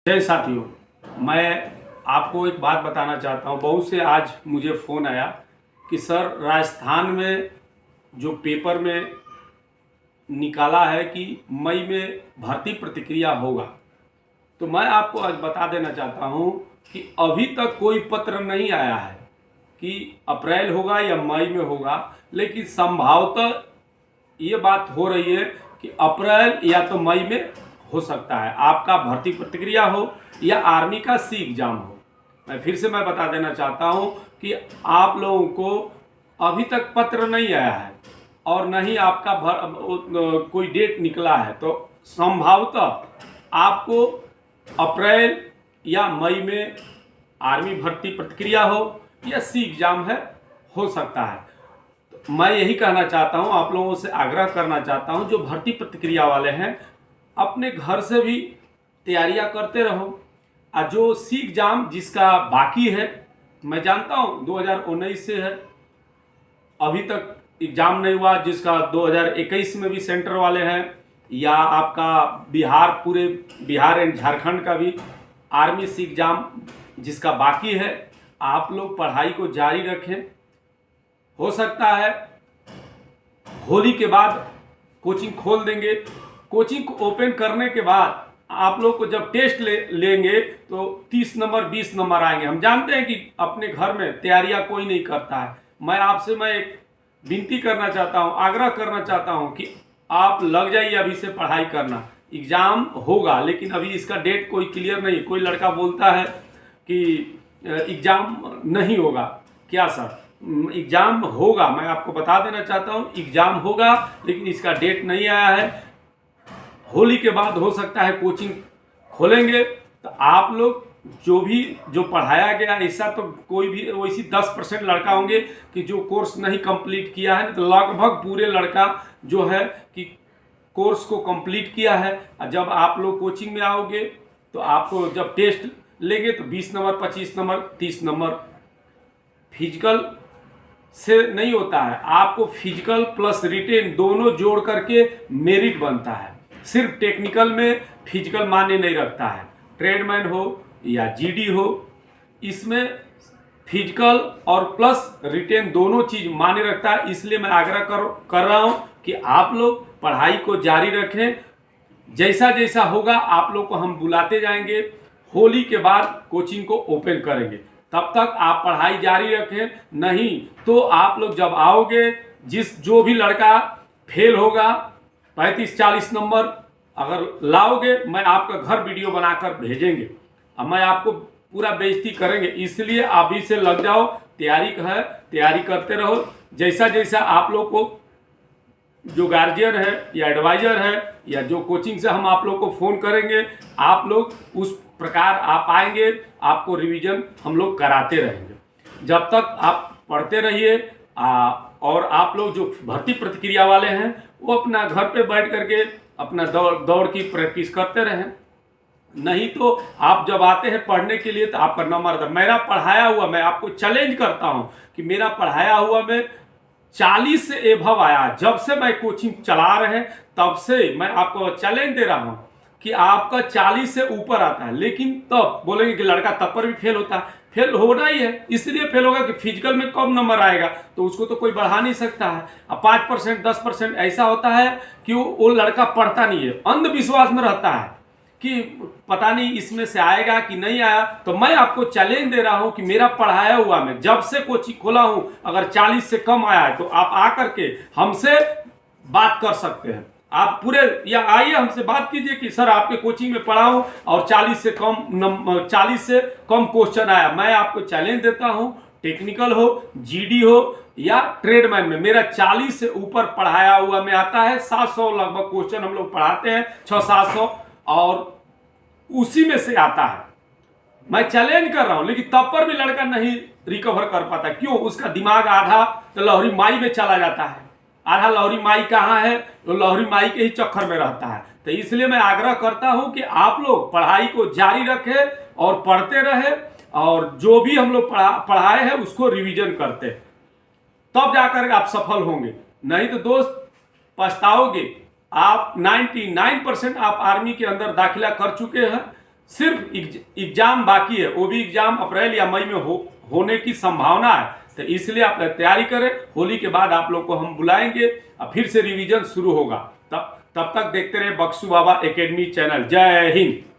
जय साथियों, मैं आपको एक बात बताना चाहता हूँ। बहुत से आज मुझे फ़ोन आया कि सर राजस्थान में जो पेपर में निकाला है कि मई में भर्ती प्रतिक्रिया होगा, तो मैं आपको आज बता देना चाहता हूँ कि अभी तक कोई पत्र नहीं आया है कि अप्रैल होगा या मई में होगा, लेकिन संभवतः ये बात हो रही है कि अप्रैल या तो मई में हो सकता है आपका भर्ती प्रतिक्रिया हो या आर्मी का सी एग्जाम हो। मैं बता देना चाहता हूं कि आप लोगों को अभी तक पत्र नहीं आया है और न ही आपका कोई डेट निकला है, तो संभवतः आपको अप्रैल या मई में आर्मी भर्ती प्रतिक्रिया हो या सी एग्जाम है, हो सकता है। मैं यही कहना चाहता हूं, आप लोगों से आग्रह करना चाहता हूं, जो भर्ती प्रतिक्रिया वाले हैं अपने घर से भी तैयारियां करते रहो। और जो सी एग्जाम जिसका बाकी है, मैं जानता हूं 2019 से है, अभी तक एग्जाम नहीं हुआ, जिसका 2021 में भी सेंटर वाले हैं, या आपका बिहार, पूरे बिहार एंड झारखंड का भी आर्मी सी एग्जाम जिसका बाकी है, आप लोग पढ़ाई को जारी रखें। हो सकता है होली के बाद कोचिंग खोल देंगे। कोचिंग को ओपन करने के बाद आप लोग को जब टेस्ट लेंगे तो 30 नंबर 20 नंबर आएंगे। हम जानते हैं कि अपने घर में तैयारियां कोई नहीं करता है। मैं एक विनती करना चाहता हूं, आग्रह करना चाहता हूं कि आप लग जाइए अभी से पढ़ाई करना। एग्जाम होगा, लेकिन अभी इसका डेट कोई क्लियर नहीं। कोई लड़का बोलता है कि एग्जाम नहीं होगा। क्या सर, एग्जाम होगा। मैं आपको बता देना चाहता हूं एग्जाम होगा, लेकिन इसका डेट नहीं आया है। होली के बाद हो सकता है कोचिंग खोलेंगे, तो आप लोग जो पढ़ाया गया, ऐसा तो कोई भी वैसी 10% लड़का होंगे कि जो कोर्स नहीं कंप्लीट किया है, तो लगभग पूरे लड़का जो है कि कोर्स को कंप्लीट किया है। और जब आप लोग कोचिंग में आओगे तो आपको जब टेस्ट लेंगे तो 20 नंबर 25 नंबर 30 नंबर फिजिकल से नहीं होता है, आपको फिजिकल प्लस रिटेन दोनों जोड़ करके मेरिट बनता है। सिर्फ टेक्निकल में फिजिकल मान्य नहीं रखता है। ट्रेडमैन हो या जीडी हो, इसमें फिजिकल और प्लस रिटेन दोनों चीज मान्य रखता है। इसलिए मैं आग्रह कर रहा हूं कि आप लोग पढ़ाई को जारी रखें। जैसा जैसा होगा आप लोग को हम बुलाते जाएंगे। होली के बाद कोचिंग को ओपन करेंगे, तब तक आप पढ़ाई जारी रखें। नहीं तो आप लोग जब आओगे, जो भी लड़का फेल होगा 35-40 नंबर अगर लाओगे, मैं आपका घर वीडियो बनाकर भेजेंगे। अब मैं आपको पूरा बेइज्जती करेंगे। इसलिए अभी से लग जाओ, तैयारी करते रहो। जैसा जैसा आप लोग को जो गार्जियन है या एडवाइजर है या जो कोचिंग से हम आप लोग को फ़ोन करेंगे, आप लोग उस प्रकार आप आएंगे, आपको रिवीजन हम लोग कराते रहेंगे। जब तक आप पढ़ते रहिए। और आप लोग जो भर्ती प्रतिक्रिया वाले हैं वो अपना घर पे बैठ करके अपना दौड़ की प्रैक्टिस करते रहें। नहीं तो आप जब आते हैं पढ़ने के लिए तो आपका नंबर, मेरा पढ़ाया हुआ, मैं आपको चैलेंज करता हूं कि मेरा पढ़ाया हुआ में 40 से एभव आया। जब से मैं कोचिंग चला रहे हैं तब से मैं आपको चैलेंज दे रहा हूं कि आपका 40 से ऊपर आता है। लेकिन तब बोलेंगे कि लड़का तब पर भी फेल होता है। फेल होना ही है, इसलिए फेल होगा कि फिजिकल में कम नंबर आएगा तो उसको तो कोई बढ़ा नहीं सकता है। अब 5% 10% ऐसा होता है कि वो लड़का पढ़ता नहीं है, अंधविश्वास में रहता है कि पता नहीं इसमें से आएगा कि नहीं आया। तो मैं आपको चैलेंज दे रहा हूं कि मेरा पढ़ाया हुआ में जब से कोचिंग खोला हूं, अगर 40 से कम आया है तो आप आकर के हमसे बात कर सकते हैं। आप पूरे या आइए हमसे बात कीजिए कि सर आपके कोचिंग में पढ़ा हूं और 40 से कम क्वेश्चन आया। मैं आपको चैलेंज देता हूं, टेक्निकल हो, जीडी हो या ट्रेडमैन में मेरा 40 से ऊपर पढ़ाया हुआ में आता है। 700 लगभग क्वेश्चन हम लोग पढ़ाते हैं, 600-700, और उसी में से आता है। मैं चैलेंज कर रहा हूं, लेकिन तब पर भी लड़का नहीं रिकवर कर पाता। क्यों? उसका दिमाग आधा तो लहरी माई में चला जाता है, आधा लहरी माई कहाँ है तो लहरी माई के ही चक्कर में रहता है। तो इसलिए मैं आग्रह करता हूं कि आप लोग पढ़ाई को जारी रखें और पढ़ते रहे, और जो भी हम लोग पढ़ाए हैं उसको रिवीजन करते, तब जाकर आप सफल होंगे। नहीं तो दोस्त पछताओगे। आप 99% आप आर्मी के अंदर दाखिला कर चुके हैं, सिर्फ एग्जाम बाकी है, वो भी एग्जाम अप्रैल या मई में होने की संभावना है। तो इसलिए आप तैयारी करें। होली के बाद आप लोग को हम बुलाएंगे और फिर से रिवीजन शुरू होगा। तब तक देखते रहे बक्सू बाबा एकेडमी चैनल। जय हिंद।